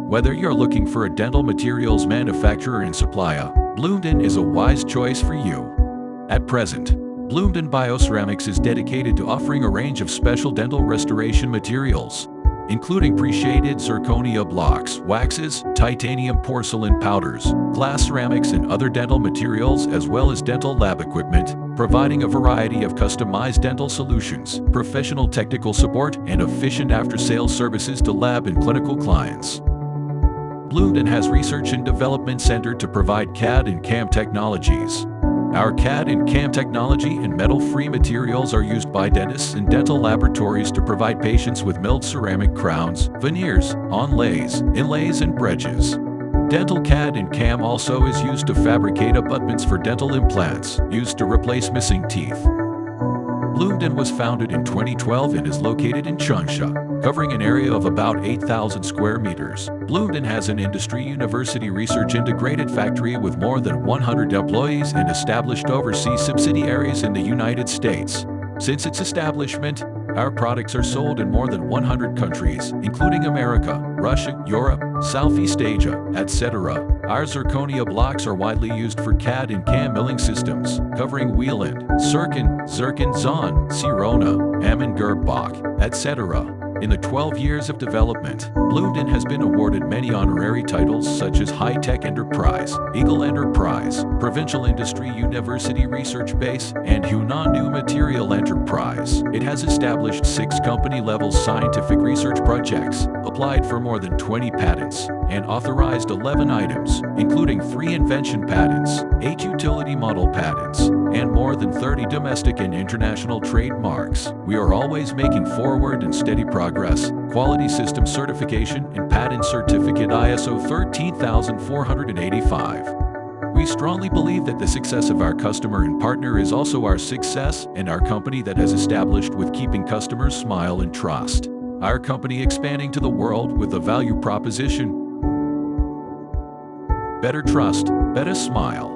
Whether you're looking for a dental materials manufacturer and supplier, Bloomden is a wise choice for you. At present, Bloomden Bioceramics is dedicated to offering a range of special dental restoration materials, including pre-shaded zirconia blocks, waxes, titanium porcelain powders, glass ceramics and other dental materials, as well as dental lab equipment, providing a variety of customized dental solutions, professional technical support, and efficient after-sales services to lab and clinical clients. Bloomden has research and development center to provide CAD and CAM technologies. Our CAD and CAM technology and metal-free materials are used by dentists and dental laboratories to provide patients with milled ceramic crowns, veneers, onlays, inlays, and bridges. Dental CAD and CAM also is used to fabricate abutments for dental implants, used to replace missing teeth. Bloomden was founded in 2012 and is located in Changsha, covering an area of about 8,000 square meters. Bloomden has an industry university research integrated factory with more than 100 employees and established overseas subsidiaries in the United States. Since its establishment, our products are sold in more than 100 countries, including America, Russia, Europe, Southeast Asia, etc. Our zirconia blocks are widely used for CAD and CAM milling systems, covering Wieland, Zircon, Zon, Sirona, Ammengerbach, etc. In the 12 years of development, Bloomden has been awarded many honorary titles such as High-Tech Enterprise, Eagle Enterprise, Provincial Industry University Research Base, and Hunan New Material Enterprise. It has established 6 company-level scientific research projects, applied for more than 20 patents, and authorized 11 items, including 3 invention patents, 8 utility model patents, and more than 30 domestic and international trademarks. We are always making forward and steady progress. Quality System Certification and Patent Certificate ISO 13485. We strongly believe that the success of our customer and partner is also our success, and our company that has established with keeping customers smile and trust. Our company expanding to the world with a value proposition: better trust, better smile.